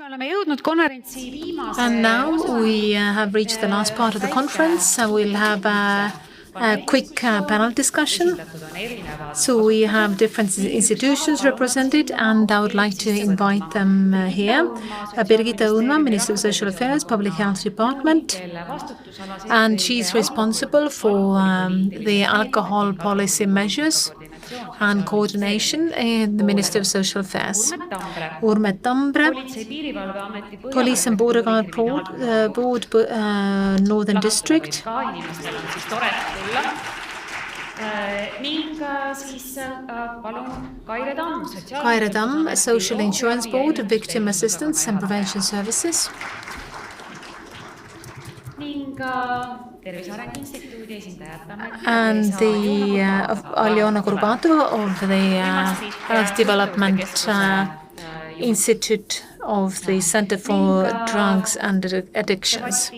And now we have reached the last part of the conference. We'll have a quick panel discussion. So we have different institutions represented, and I would like to invite them here. Birgitta Ullmann, Minister of Social Affairs, Public Health Department, and she's responsible for the alcohol policy measures and coordination in the Ministry of Social Affairs. Urme Tambre, Police and Border Guard Board, Northern District. Kaire Tamm, Social Insurance Board, Victim Assistance and Prevention Services. And the Aljona Kurbato of the Health Development Institute of the Center for Drugs and Addictions.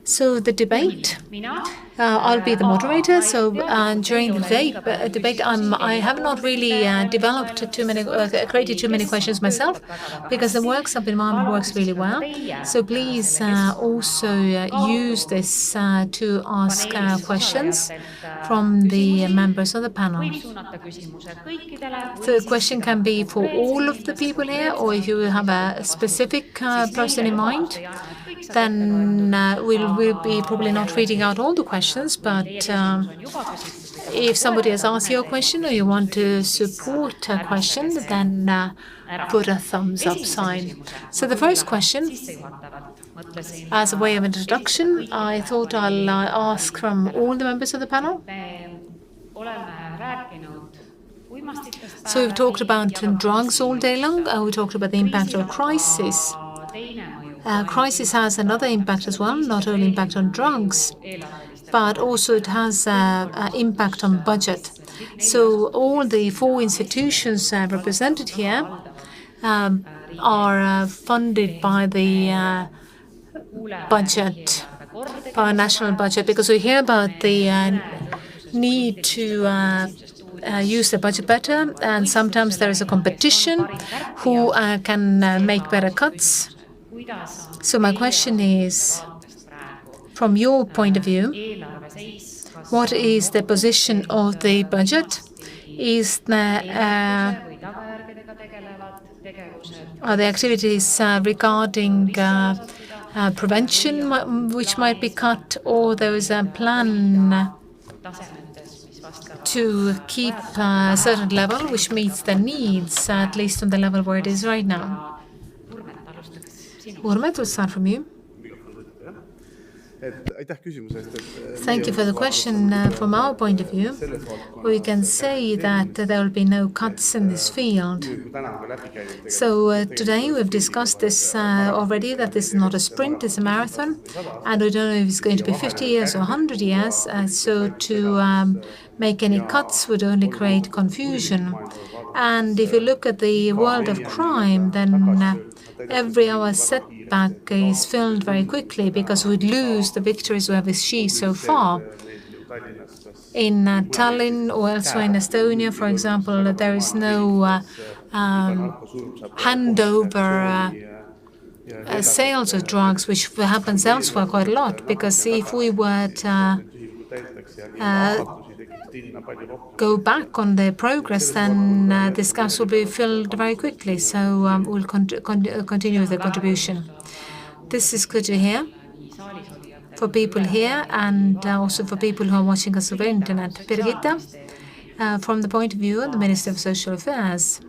So the debate, I'll be the moderator. So during the debate, I have not really created too many questions myself, because the workshop environment works really well. So please also use this to ask questions from the members of the panel. The question can be for all of the people here, or if you have a specific person in mind, then we'll be probably not reading out all the questions, but if somebody has asked your question or you want to support a question, then put a thumbs up sign. So the first question, as a way of introduction, I thought I'll ask from all the members of the panel. So we've talked about drugs all day long. We talked about the impact of crisis. Crisis has another impact as well, not only impact on drugs, but also it has an impact on budget. So all the four institutions represented here are funded by the budget, by national budget, because we hear about the need to use the budget better, and sometimes there is a competition who can make better cuts. So my question is, from your point of view, what is the position of the budget? Are the activities regarding prevention which might be cut, or there is a plan to keep a certain level which meets the needs, at least on the level where it is right now? Urme, we'll start from you. Thank you for the question. From our point of view, we can say that there will be no cuts in this field. So today we've discussed this already, that this is not a sprint, it's a marathon, and we don't know if it's going to be 50 years or 100 years. So to make any cuts would only create confusion. And if you look at the world of crime, then every hour setback is filled very quickly, because we'd lose the victories we have achieved so far. In Tallinn or elsewhere in Estonia, for example, there is no handover sales of drugs, which happens elsewhere quite a lot, because if we were to go back on the progress, then this gap will be filled very quickly. So we'll continue with the contribution. This is good to hear for people here, and also for people who are watching us over internet. Birgitta, from the point of view of the Minister of Social Affairs,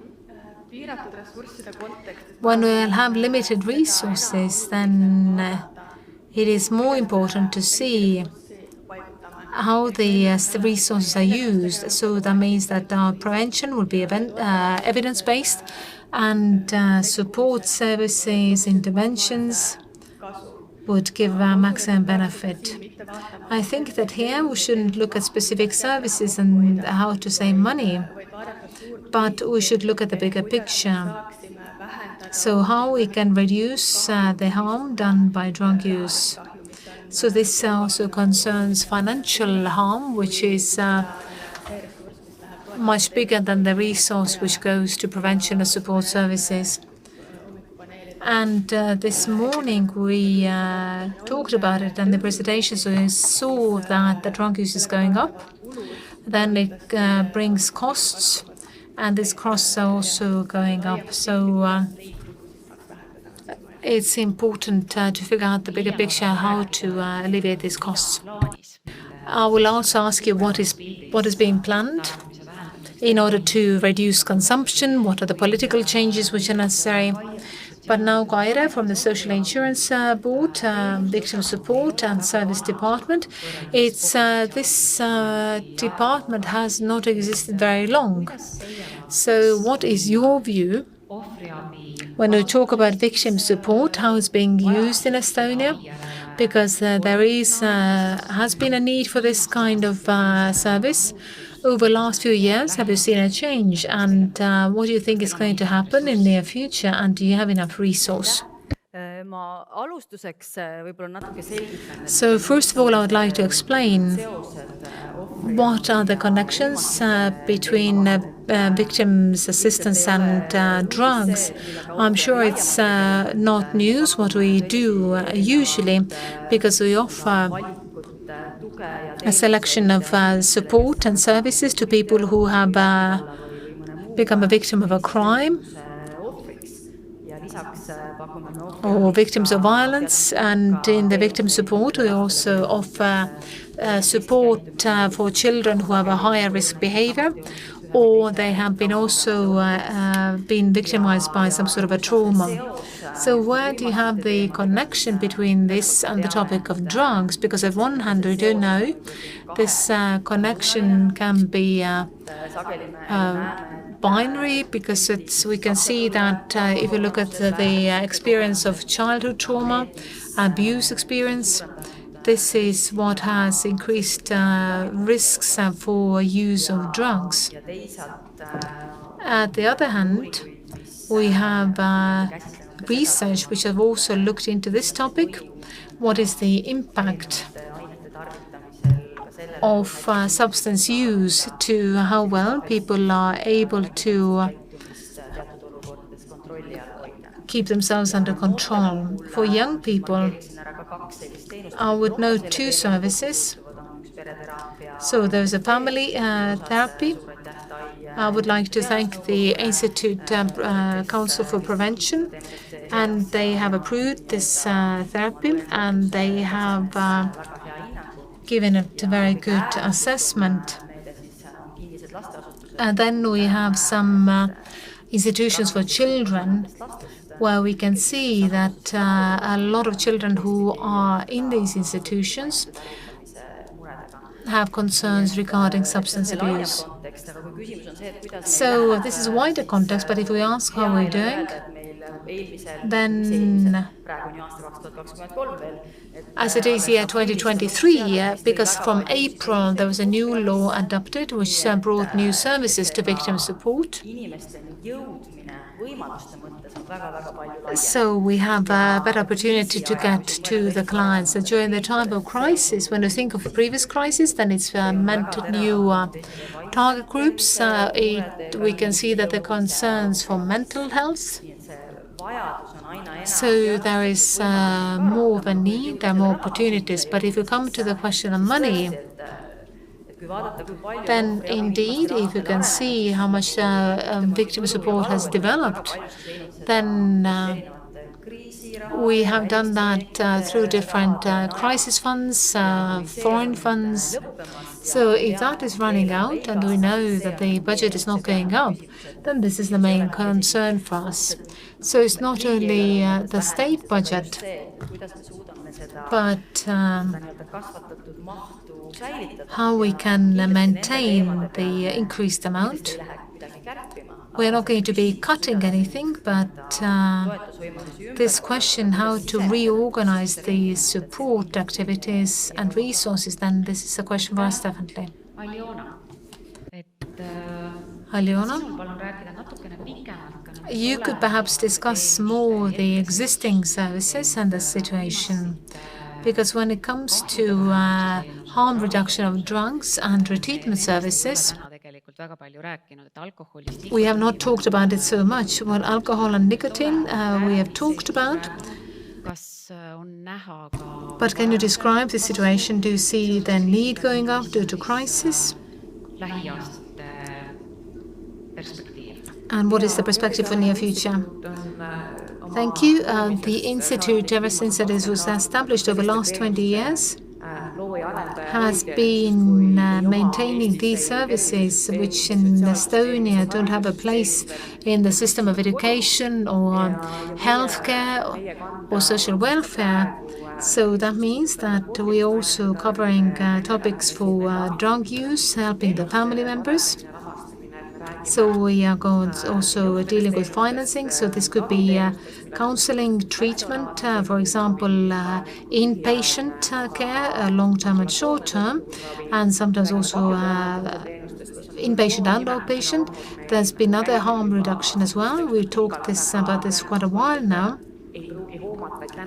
when we have limited resources, then it is more important to see how the resources are used. So that means that our prevention will be evidence-based, and support services, interventions would give maximum benefit. I think that here we shouldn't look at specific services and how to save money, but we should look at the bigger picture. So how we can reduce the harm done by drug use. So this also concerns financial harm, which is much bigger than the resource which goes to prevention and support services. And this morning we talked about it, and the presentation saw that the drug use is going up. Then it brings costs, and these costs are also going up. So it's important to figure out the bigger picture, how to alleviate these costs. I will also ask you what is being planned in order to reduce consumption, what are the political changes which are necessary. But now Kaire from the Social Insurance Board, Victim Support and Service Department. This department has not existed very long. So what is your view when we talk about victim support, how it's being used in Estonia? Because there has been a need for this kind of service. Over the last few years, have you seen a change? And what do you think is going to happen in the near future? And do you have enough resource? So first of all, I would like to explain what are the connections between victims' assistance and drugs. I'm sure it's not news what we do usually, because we offer a selection of support and services to people who have become a victim of a crime or victims of violence. And in the victim support, we also offer support for children who have a higher risk behavior, or they have been also been victimized by some sort of a trauma. So where do you have the connection between this and the topic of drugs? Because on one hand, we do know this connection can be binary, because we can see that if you look at the experience of childhood trauma, abuse experience, this is what has increased risks for use of drugs. At the other hand, we have research which have also looked into this topic. What is the impact of substance use to how well people are able to keep themselves under control? For young people, I would note two services. So there's a family therapy. I would like to thank the Institute Council for Prevention, and they have approved this therapy, and they have given it a very good assessment. And then we have some institutions for children, where we can see that a lot of children who are in these institutions have concerns regarding substance abuse. So this is a wider context, but if we ask how we're doing, then as it is year 2023, because from April there was a new law adopted which brought new services to victim support. So we have a better opportunity to get to the clients. So during the time of crisis, when you think of the previous crisis, then it's meant new target groups. We can see that the concerns for mental health. So there is more of a need, there are more opportunities. But if you come to the question of money, then indeed, if you can see how much victim support has developed, then we have done that through different crisis funds, foreign funds. So if that is running out and we know that the budget is not going up, then this is the main concern for us. So it's not only the state budget, but how we can maintain the increased amount. We're not going to be cutting anything, but this question how to reorganize the support activities and resources, then this is a question for us definitely. Aljona, you could perhaps discuss more the existing services and the situation. Because when it comes to harm reduction of drugs and retreatment services, We have not talked about it so much. Well, alcohol and nicotine we have talked about. But can you describe the situation? Do you see the need going up due to crisis? And what is the perspective for near future? Thank you. The Institute, ever since it was established over the last 20 years, has been maintaining these services which in Estonia don't have a place in the system of education or healthcare or social welfare. So that means that we're also covering topics for drug use, helping the family members. So we are also dealing with financing. So this could be counseling, treatment, for example, inpatient care, long-term and short-term, and sometimes also inpatient and outpatient. There's been other harm reduction as well. We've talked about this quite a while now.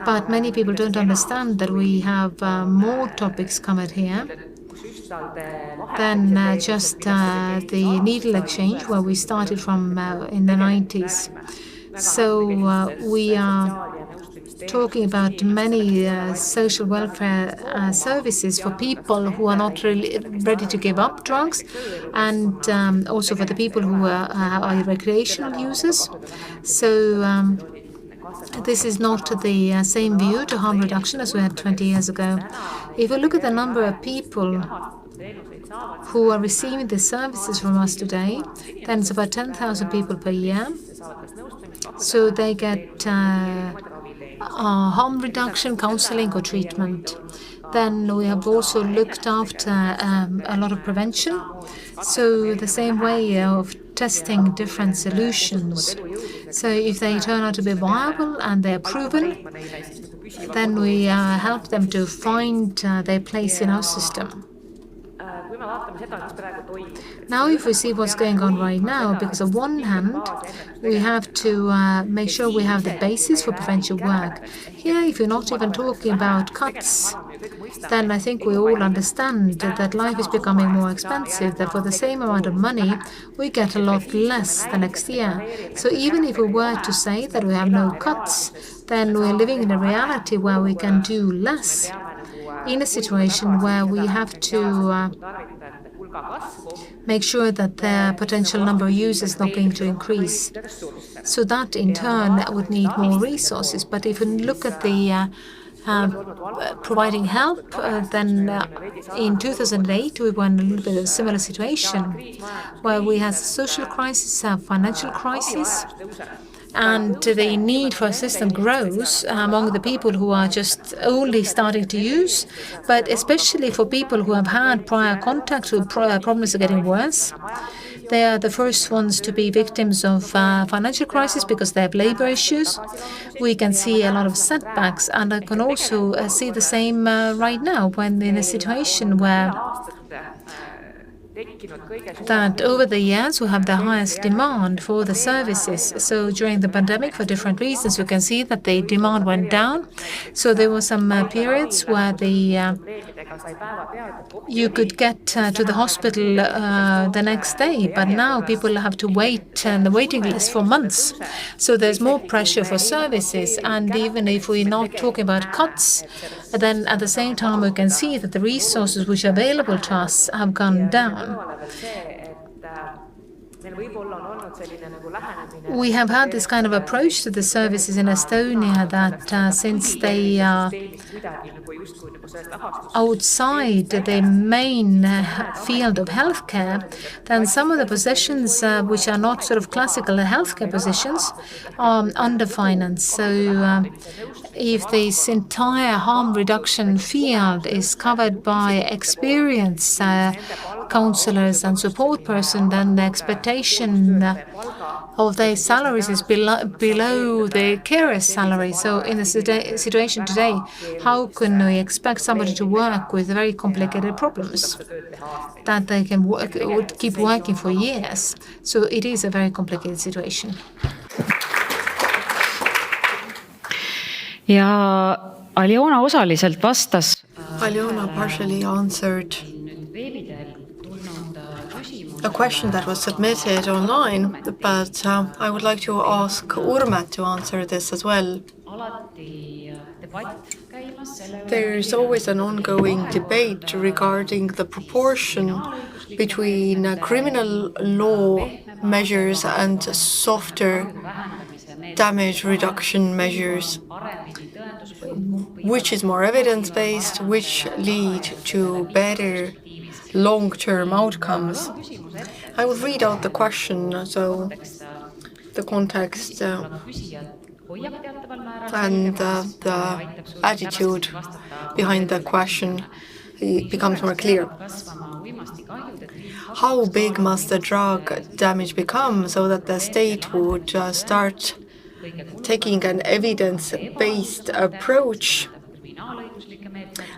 But many people don't understand that we have more topics covered here than just the needle exchange where we started from in the 90s. So we are talking about many social welfare services for people who are not really ready to give up drugs, and also for the people who are recreational users. So this is not the same view to harm reduction as we had 20 years ago. If we look at the number of people who are receiving the services from us today, then it's about 10,000 people per year. So they get harm reduction, counseling or treatment. Then we have also looked after a lot of prevention. So the same way of testing different solutions. So if they turn out to be viable and they're proven, then we help them to find their place in our system. Now, if we see what's going on right now, because on one hand, we have to make sure we have the basis for prevention work. Here, if you're not even talking about cuts, then I think we all understand that life is becoming more expensive, that for the same amount of money, we get a lot less the next year. So even if we were to say that we have no cuts, then we're living in a reality where we can do less, in a situation where we have to make sure that the potential number of users is not going to increase. So that in turn would need more resources. But if we look at the providing help, then in 2008 we were in a little bit of a similar situation where we had a social crisis, a financial crisis, and the need for assistance grows among the people who are just only starting to use, but especially for people who have had prior contact with problems are getting worse. They are the first ones to be victims of financial crisis because they have labor issues. We can see a lot of setbacks, and I can also see the same right now when in a situation where that over the years we have the highest demand for the services. So during the pandemic, for different reasons, we can see that the demand went down. So there were some periods where you could get to the hospital the next day, but now people have to wait on the waiting list for months. So there's more pressure for services, and even if we're not talking about cuts, then at the same time we can see that the resources which are available to us have gone down. We have had this kind of approach to the services in Estonia that since they are outside the main field of healthcare, then some of the positions which are not sort of classical healthcare positions are underfinanced. So if this entire harm reduction field is covered by experienced counselors and support person, then the expectation of their salaries is below the carer's salary. So in the situation today, how can we expect somebody to work with very complicated problems that they can would keep working for years? So it is a very complicated situation. Ja Aljona osaliselt vastas. Aljona partially answered a question that was submitted online, but I would like to ask Urmet to answer this as well. There's always an ongoing debate regarding the proportion between criminal law measures and softer damage reduction measures. Which is more evidence-based, which lead to better long-term outcomes? I will read out the question, so the context and the attitude behind the question becomes more clear. How big must the drug damage become so that the state would start taking an evidence-based approach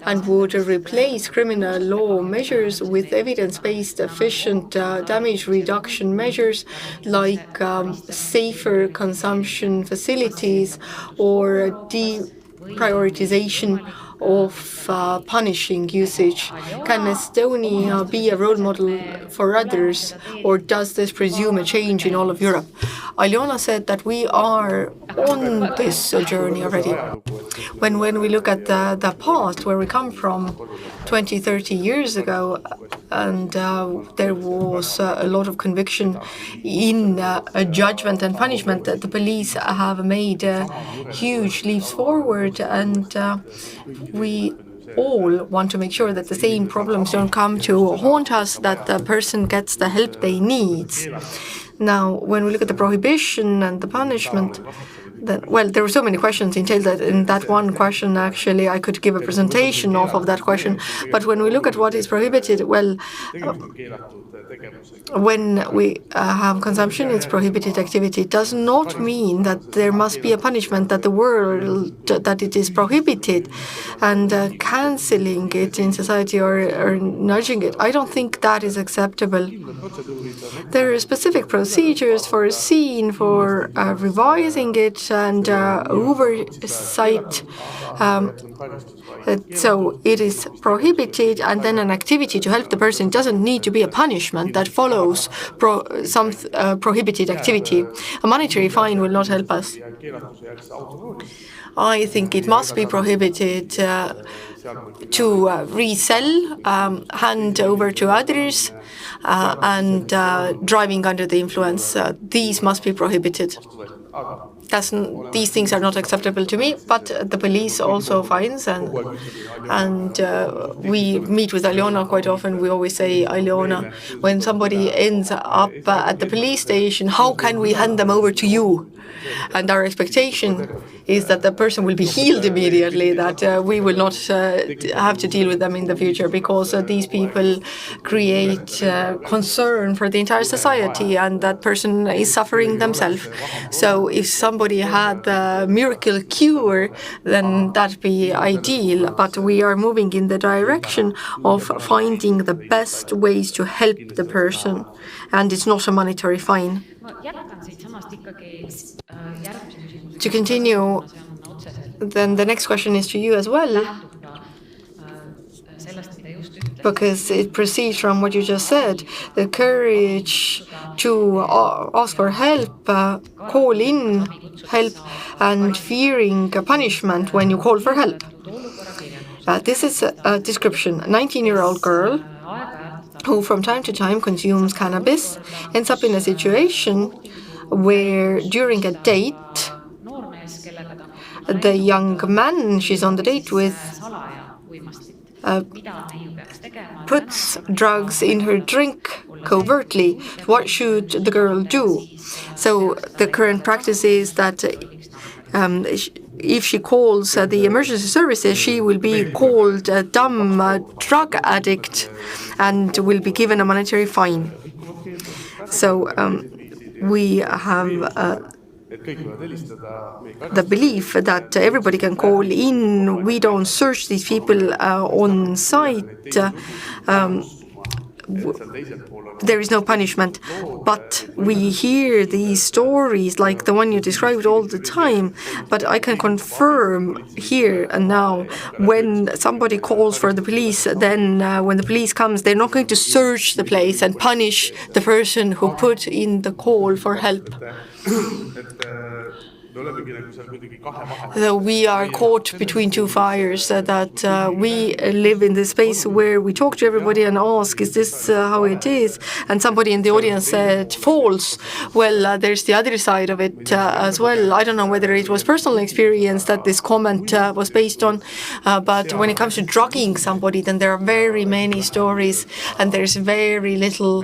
and would replace criminal law measures with evidence-based efficient damage reduction measures like safer consumption facilities or deprioritization of punishing usage? Can Estonia be a role model for others, or does this presume a change in all of Europe? Aljona said that we are on this journey already. When we look at the past, where we come from 20, 30 years ago, and there was a lot of conviction in judgment and punishment, that the police have made huge leaps forward, and we all want to make sure that the same problems don't come to haunt us, that the person gets the help they need. Now, when we look at the prohibition and the punishment, well, there were so many questions entailed that in that one question, actually, I could give a presentation of that question. But when we look at what is prohibited, well, when we have consumption, it's prohibited activity. It does not mean that there must be a punishment, that the world, that it is prohibited, and cancelling it in society or nudging it. I don't think that is acceptable. There are specific procedures foreseen for revising it and oversight. So it is prohibited, and then an activity to help the person doesn't need to be a punishment that follows some prohibited activity. A monetary fine will not help us. I think it must be prohibited to resell, hand over to others, and driving under the influence. These must be prohibited. These things are not acceptable to me, but the police also finds, and we meet with Aljona quite often. We always say, Aljona, when somebody ends up at the police station, how can we hand them over to you? And our expectation is that the person will be healed immediately, that we will not have to deal with them in the future, because these people create concern for the entire society, and that person is suffering themselves. So if somebody had a miracle cure, then that'd be ideal. But we are moving in the direction of finding the best ways to help the person, and it's not a monetary fine. To continue, then the next question is to you as well, because it proceeds from what you just said. The courage to ask for help, call in help, and fearing punishment when you call for help. This is a description. A 19-year-old girl who from time to time consumes cannabis ends up in a situation where during a date, the young man she's on the date with puts drugs in her drink covertly. What should the girl do? So the current practice is that if she calls the emergency services, she will be called a dumb drug addict and will be given a monetary fine. So we have the belief that everybody can call in. We don't search these people on site. there is no punishment. But we hear these stories like the one you described all the time. But I can confirm here and now, when somebody calls for the police, then when the police comes, they're not going to search the place and punish the person who put in the call for help. So we are caught between two fires, that we live in the space where we talk to everybody and ask, is this how it is? And somebody in the audience said, false. Well, there's the other side of it as well. I don't know whether it was personal experience that this comment was based on, but when it comes to drugging somebody, then there are very many stories, and there's very little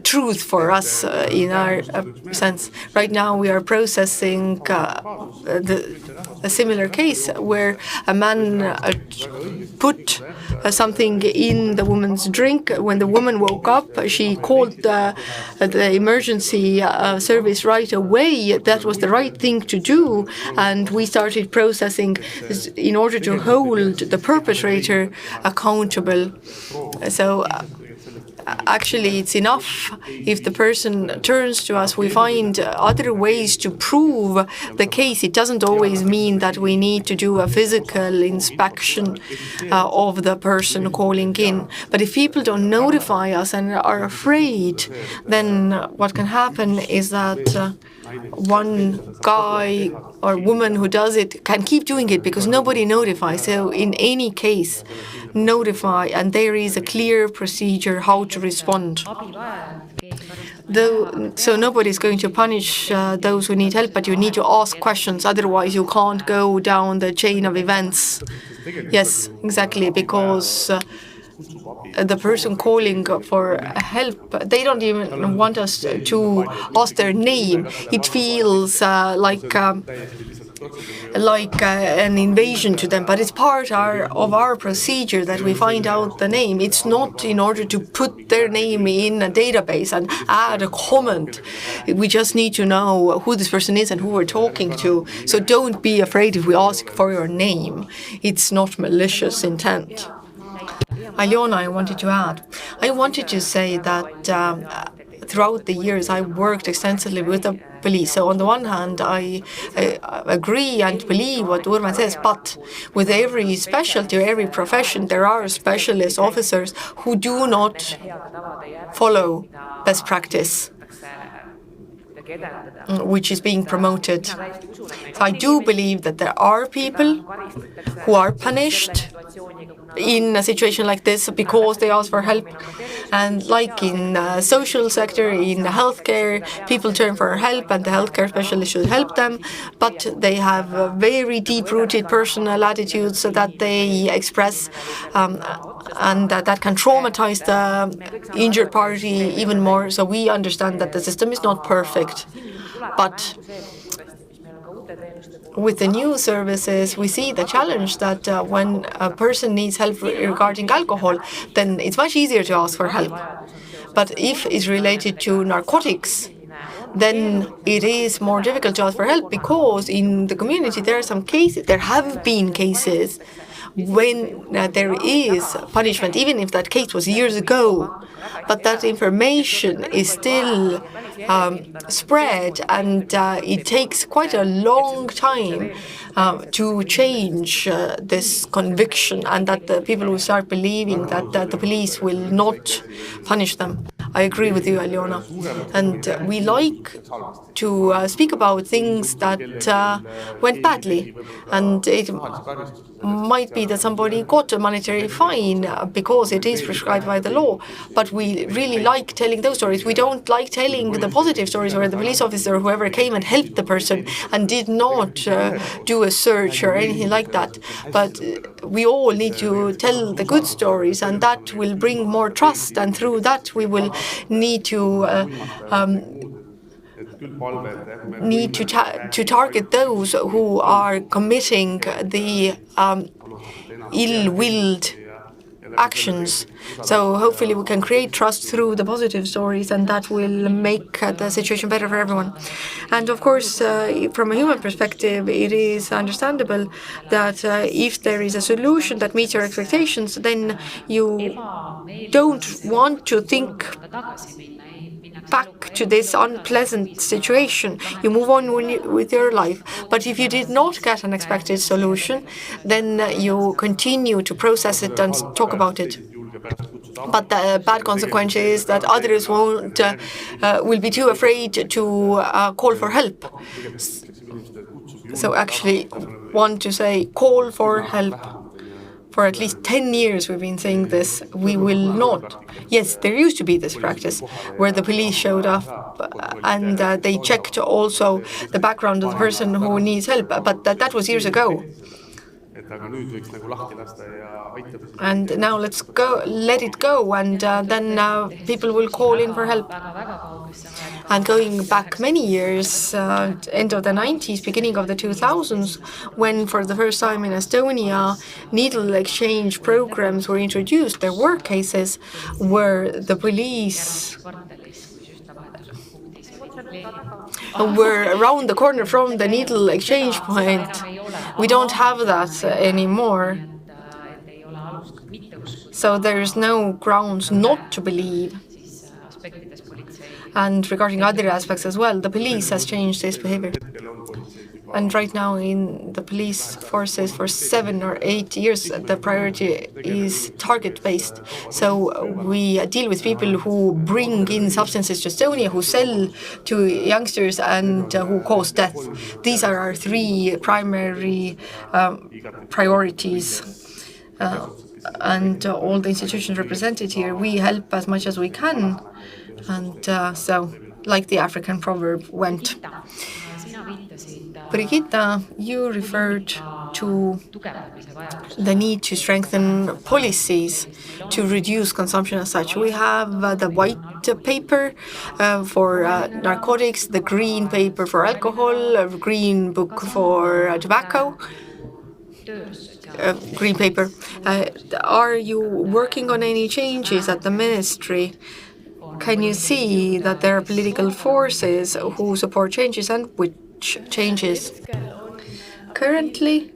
truth for us in our sense. Right now we are processing a similar case where a man put something in the woman's drink. When the woman woke up, she called the emergency service right away. That was the right thing to do, and we started processing in order to hold the perpetrator accountable. So actually, it's enough if the person turns to us. We find other ways to prove the case. It doesn't always mean that we need to do a physical inspection of the person calling in. But if people don't notify us and are afraid, then what can happen is that one guy or woman who does it can keep doing it because nobody notifies. So in any case, notify, and there is a clear procedure how to respond. So nobody's going to punish those who need help, but you need to ask questions. Otherwise, you can't go down the chain of events. Yes, exactly, because the person calling for help, they don't even want us to ask their name. It feels like an invasion to them, but it's part of our procedure that we find out the name. It's not in order to put their name in a database and add a comment. We just need to know who this person is and who we're talking to. So don't be afraid if we ask for your name. It's not malicious intent. Aljona, I wanted to add. I wanted to say that throughout the years I worked extensively with the police. So on the one hand, I agree and believe what Urman says, but with every specialty or every profession, there are specialist officers who do not follow best practice, which is being promoted. So I do believe that there are people who are punished in a situation like this because they ask for help. And like in the social sector, in healthcare, people turn for help and the healthcare specialist should help them, but they have very deep-rooted personal attitudes that they express, and that can traumatize the injured party even more. So we understand that the system is not perfect, but with the new services, we see the challenge that when a person needs help regarding alcohol, then it's much easier to ask for help. But if it's related to narcotics, then it is more difficult to ask for help because in the community there have been cases when there is punishment, even if that case was years ago, but that information is still spread, and it takes quite a long time to change this conviction, and that the people will start believing that the police will not punish them. I agree with you, Aljona. And we like to speak about things that went badly. And it might be that somebody got a monetary fine because it is prescribed by the law. But we really like telling those stories. We don't like telling the positive stories where the police officer or whoever came and helped the person and did not do a search or anything like that. But we all need to tell the good stories, and that will bring more trust. And through that, we will need to target those who are committing the ill-willed actions. So hopefully we can create trust through the positive stories, and that will make the situation better for everyone. And of course, from a human perspective, it is understandable that if there is a solution that meets your expectations, then you don't want to think back to this unpleasant situation. You move on with your life. But if you did not get an expected solution, then you continue to process it and talk about it. But the bad consequence is that others will be too afraid to call for help. So actually want to say, call for help. For at least 10 years we've been saying this. We will not. Yes, there used to be this practice where the police showed up and they checked also the background of the person who needs help, but that was years ago. And now let it go, and then people will call in for help. And going back many years, end of the 90s, beginning of the 2000s, when for the first time in Estonia, needle exchange programs were introduced, there were cases where the police were around the corner from the needle exchange point. We don't have that anymore. So there's no grounds not to believe. And regarding other aspects as well, the police has changed its behavior. And right now in the police forces for 7 or 8 years, the priority is target-based. So we deal with people who bring in substances to Estonia, who sell to youngsters, and who cause death. These are our 3 primary priorities. And all the institutions represented here, we help as much as we can. And so, like the African proverb went. Brigitta, you referred to the need to strengthen policies to reduce consumption as such. We have the white paper for narcotics, the green paper for alcohol, a green book for tobacco. Green paper. Are you working on any changes at the ministry? Can you see that there are political forces who support changes, and which changes? Currently,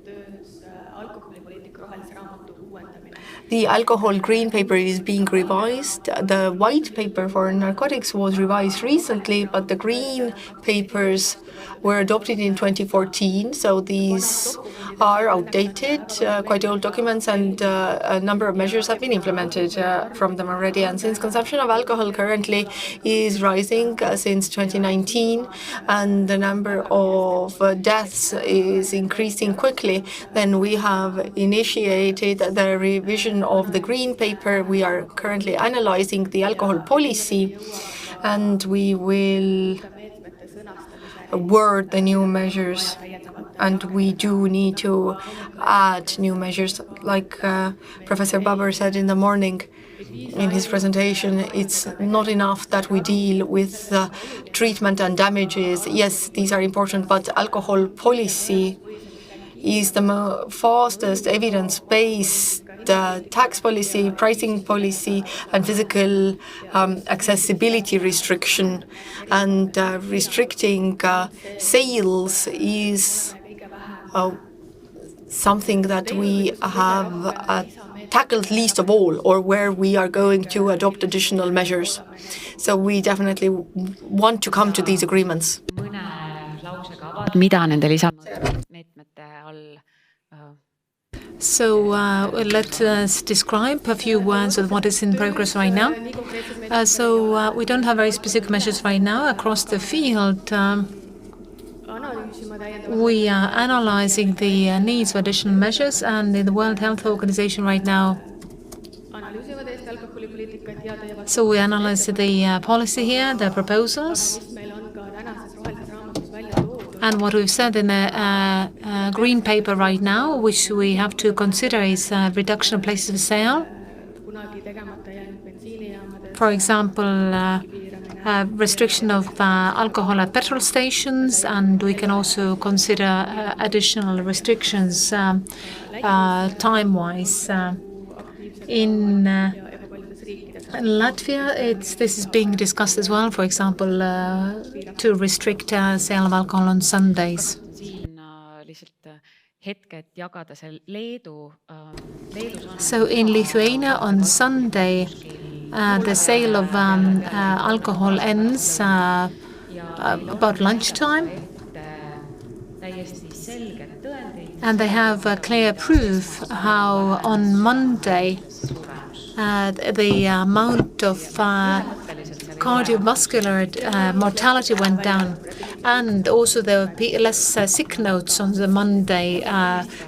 the alcohol green paper is being revised. The white paper for narcotics was revised recently, but the green papers were adopted in 2014, so these are outdated, quite old documents, and a number of measures have been implemented from them already. And since consumption of alcohol currently is rising since 2019, and the number of deaths is increasing quickly, then we have initiated the revision of the green paper. We are currently analyzing the alcohol policy, and we will word the new measures, and we do need to add new measures. Like Professor Baber said in the morning in his presentation, it's not enough that we deal with treatment and damages. Yes, these are important, but alcohol policy is the fastest evidence-based tax policy, pricing policy, and physical accessibility restriction. And restricting sales is something that we have tackled least of all, or where we are going to adopt additional measures. So we definitely want to come to these agreements. So let us describe a few words of what is in progress right now. So we don't have very specific measures right now across the field. We are analyzing the needs for additional measures, and in the World Health Organization right now, so we analyze the policy here, the proposals. And what we've said in the green paper right now, which we have to consider, is reduction of places of sale. For example, restriction of alcohol at petrol stations, and we can also consider additional restrictions time-wise. In Latvia, this is being discussed as well, for example, to restrict sale of alcohol on Sundays. So in Lithuania on Sunday, the sale of alcohol ends about lunchtime, and they have clear proof how on Monday the amount of cardiovascular mortality went down, and also there were less sick notes on the Monday,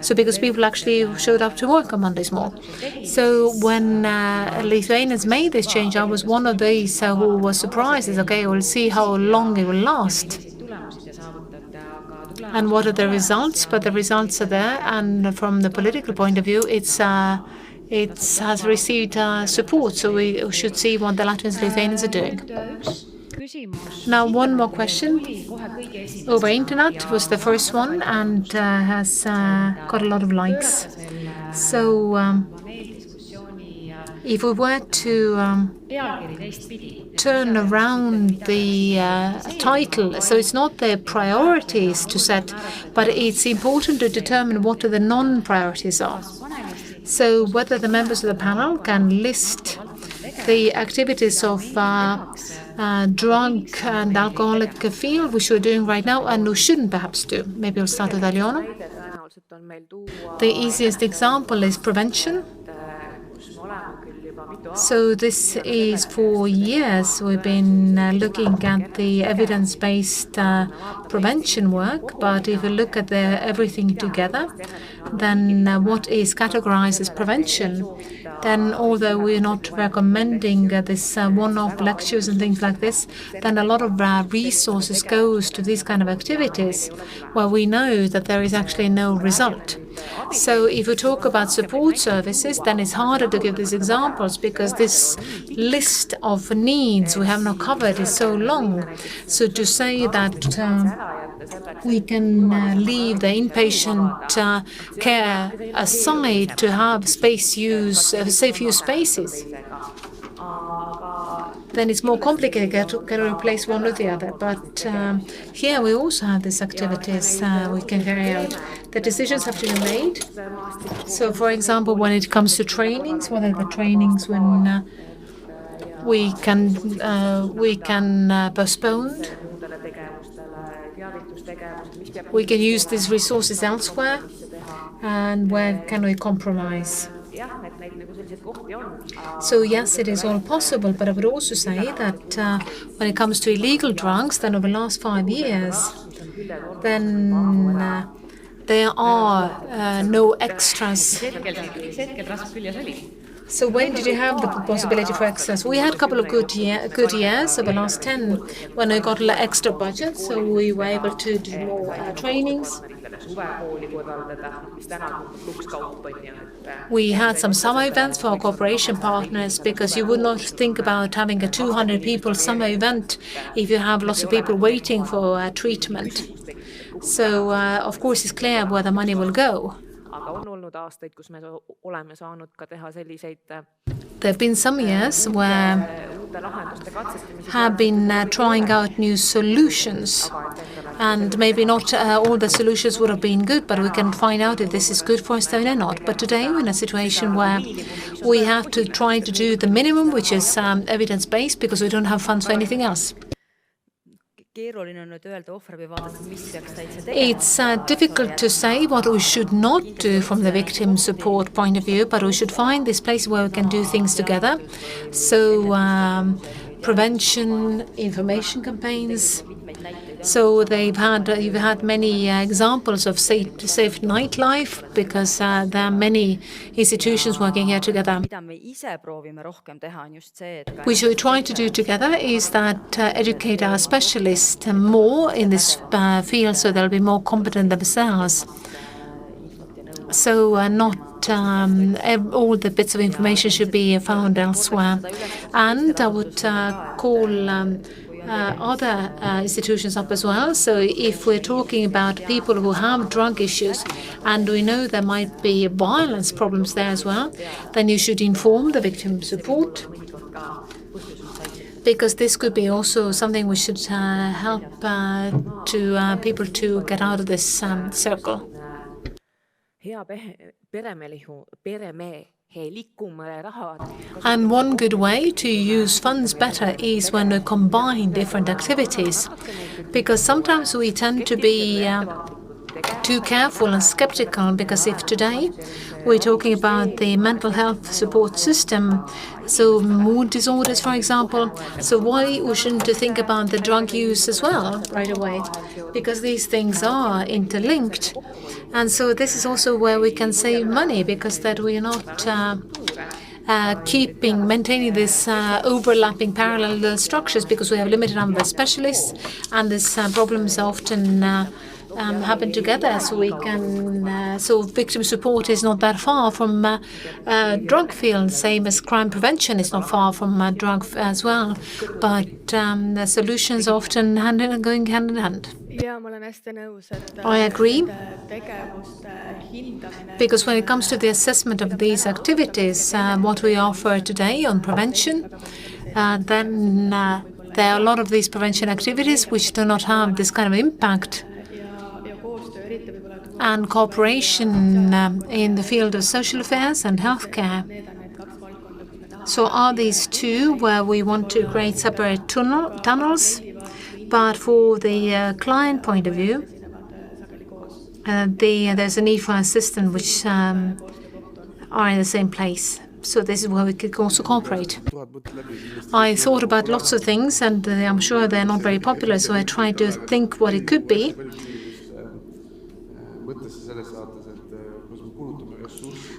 so because people actually showed up to work on Mondays more. So when Lithuanians made this change, I was one of these who was surprised. Is okay, we'll see how long it will last and what are the results, but the results are there, and from the political point of view, it has received support, so we should see what the Latvians and Lithuanians are doing. Now, one more question. Over internet was the first one and has got a lot of likes. So if we were to turn around the title, so it's not the priorities to set, but it's important to determine what the non-priorities are. So whether the members of the panel can list the activities of drug and alcoholic field, which we're doing right now, and we shouldn't perhaps do. Maybe we'll start with Aljona. The easiest example is prevention. So this is for years we've been looking at the evidence-based prevention work, but if you look at everything together, then what is categorized as prevention, then although we're not recommending this one-off lectures and things like this, then a lot of resources goes to these kind of activities where we know that there is actually no result. So if we talk about support services, then it's harder to give these examples because this list of needs we have not covered is so long. So to say that we can leave the inpatient care aside to have safe use spaces, then it's more complicated to replace one or the other. But here we also have these activities we can carry out. The decisions have to be made. So, for example, when it comes to trainings, what are the trainings when we can postpone? We can use these resources elsewhere, and where can we compromise? So yes, it is all possible, but I would also say that when it comes to illegal drugs, then over the last 5 years, then there are no extras. So when did you have the possibility for extras? We had a couple of good years over the last 10 when I got extra budget, so we were able to do more trainings. We had some summer events for our cooperation partners because you would not think about having a 200 people summer event if you have lots of people waiting for treatment. So, of course, it's clear where the money will go. There have been some years where have been trying out new solutions, and maybe not all the solutions would have been good, but we can find out if this is good for Estonia or not. But today we're in a situation where we have to try to do the minimum, which is evidence-based, because we don't have funds for anything else. It's difficult to say what we should not do from the victim support point of view, but we should find this place where we can do things together. So prevention, information campaigns. So you've had many examples of safe nightlife because there are many institutions working here together. Which we try to do together is that educate our specialists more in this field so they'll be more competent themselves. So not all the bits of information should be found elsewhere. And I would call other institutions up as well. So if we're talking about people who have drug issues and we know there might be violence problems there as well, then you should inform the victim support, because this could be also something we should help to people to get out of this circle. And one good way to use funds better is when we combine different activities, because sometimes we tend to be too careful and skeptical, because if today we're talking about the mental health support system, so mood disorders, for example, so why we shouldn't think about the drug use as well right away, because these things are interlinked. And so this is also where we can save money, because that we are not maintaining this overlapping parallel structures, because we have limited number of specialists, and this problems often happen together. So we can, so victim support is not that far from drug field, same as crime prevention is not far from drug as well. But the solutions often going hand in hand. I agree, because when it comes to the assessment of these activities, what we offer today on prevention, then there are a lot of these prevention activities which do not have this kind of impact. And cooperation in the field of social affairs and healthcare. So are these two where we want to create separate tunnels? But for the client point of view, there's a need for assistance which are in the same place. So this is where we could also cooperate. I thought about lots of things, and I'm sure they're not very popular, so I tried to think what it could be.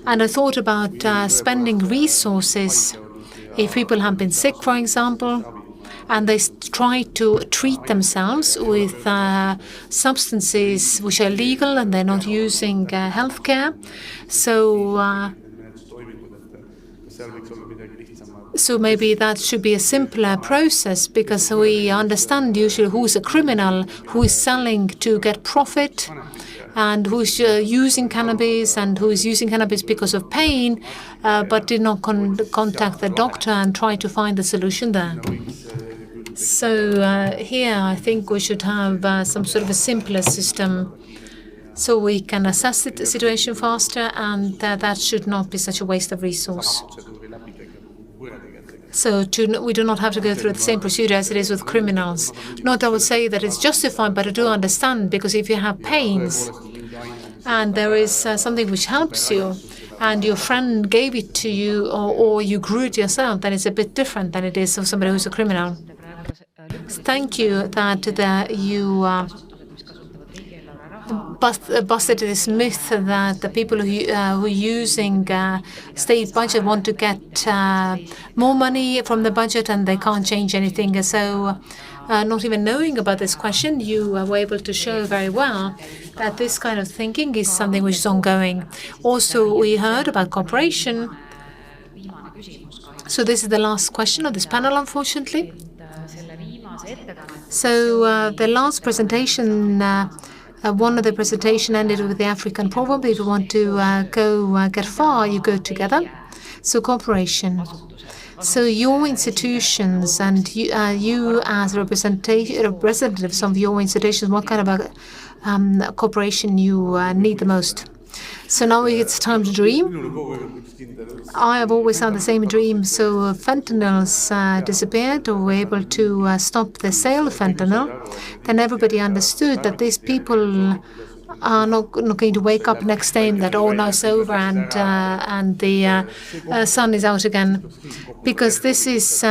And I thought about spending resources. If people have been sick, for example, and they try to treat themselves with substances which are legal and they're not using healthcare. So maybe that should be a simpler process, because we understand usually who is a criminal, who is selling to get profit, and who is using cannabis, and who is using cannabis because of pain, but did not contact the doctor and try to find the solution there. So here I think we should have some sort of a simpler system, so we can assess the situation faster, and that should not be such a waste of resource. So we do not have to go through the same procedure as it is with criminals. Not I would say that it's justified, but I do understand, because if you have pains and there is something which helps you, and your friend gave it to you, or you grew it yourself, then it's a bit different than it is of somebody who's a criminal. Thank you that you busted this myth that the people who are using state budget want to get more money from the budget and they can't change anything. So not even knowing about this question, you were able to show very well that this kind of thinking is something which is ongoing. Also, we heard about cooperation. So this is the last question of this panel, unfortunately. So the last presentation, one of the presentation ended with the African proverb: if you want to get far, you go together. So cooperation. So your institutions and you as representatives of your institutions, what kind of cooperation you need the most? So now it's time to dream. I have always had the same dream. So fentanyl's disappeared, or were able to stop the sale of fentanyl. Then everybody understood that these people are not going to wake up next day and that, oh, now it's over and the sun is out again. Because this is,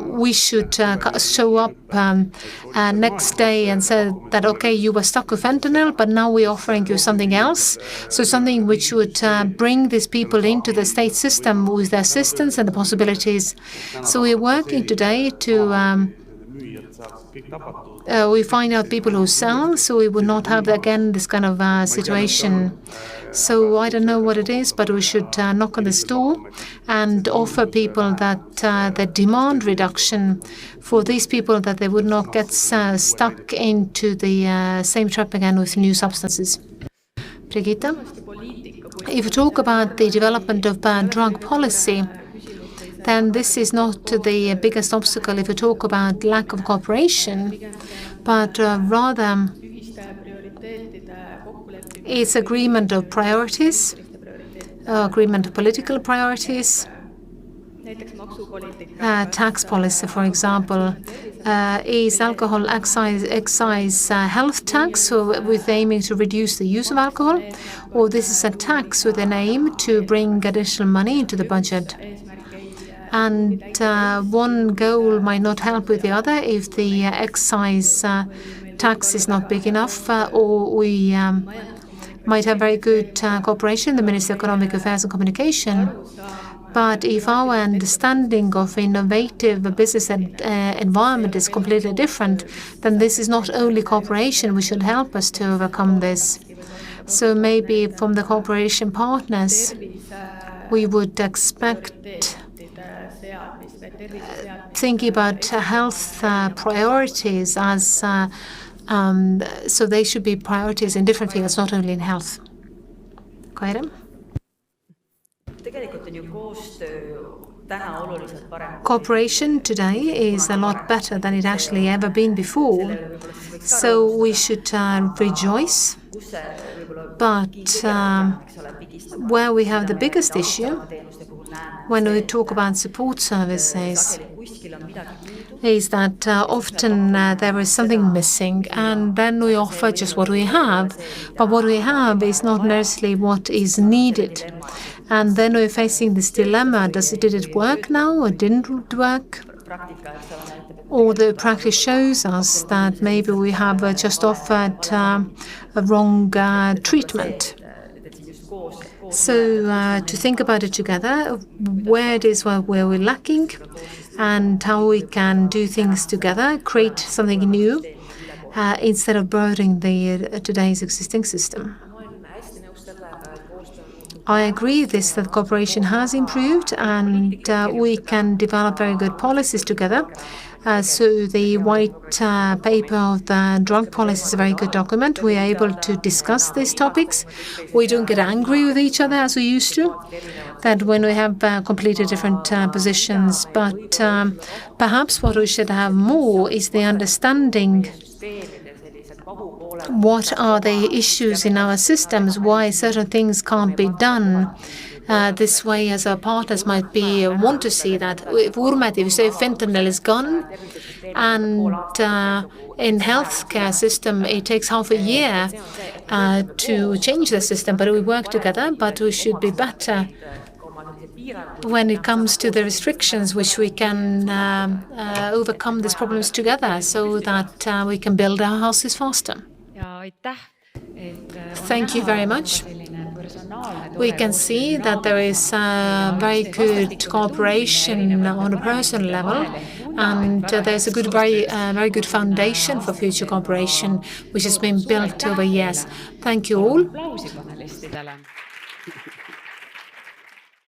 we should show up next day and say that, okay, you were stuck with fentanyl, but now we're offering you something else. So something which would bring these people into the state system with the assistance and the possibilities. So we're working today to we find out people who sell, so we would not have again this kind of situation. So I don't know what it is, but we should knock on this door and offer people that the demand reduction for these people, that they would not get stuck into the same trap again with new substances. Brigitta, if you talk about the development of drug policy, then this is not the biggest obstacle if you talk about lack of cooperation, but rather it's agreement of priorities, agreement of political priorities. Tax policy, for example, is alcohol excise health tax, so with aiming to reduce the use of alcohol, or this is a tax with an aim to bring additional money into the budget. And one goal might not help with the other if the excise tax is not big enough, or we might have very good cooperation in the Ministry of Economic Affairs and Communication. But if our understanding of innovative business environment is completely different, then this is not only cooperation which should help us to overcome this. So maybe from the cooperation partners, we would expect thinking about health priorities as so they should be priorities in different fields, not only in health. Kaire? Cooperation today is a lot better than it actually ever been before. So we should rejoice. But where we have the biggest issue when we talk about support services is that often there is something missing, and then we offer just what we have. But what we have is not necessarily what is needed. And then we're facing this dilemma, did it work now or didn't it work? Or the practice shows us that maybe we have just offered a wrong treatment. So to think about it together, where it is where we're lacking and how we can do things together, create something new instead of borrowing today's existing system. I agree that cooperation has improved and we can develop very good policies together. So the white paper of the drug policy is a very good document. We are able to discuss these topics. We don't get angry with each other as we used to, that when we have completely different positions. But perhaps what we should have more is the understanding what are the issues in our systems, why certain things can't be done this way, as our partners might want to see that. If Urmet, if you say fentanyl is gone, and in healthcare system it takes half a year to change the system, but we work together. But we should be better when it comes to the restrictions, which we can overcome these problems together so that we can build our houses faster. Thank you very much. We can see that there is very good cooperation on a personal level, and there's a very good foundation for future cooperation, which has been built over years. Thank you all.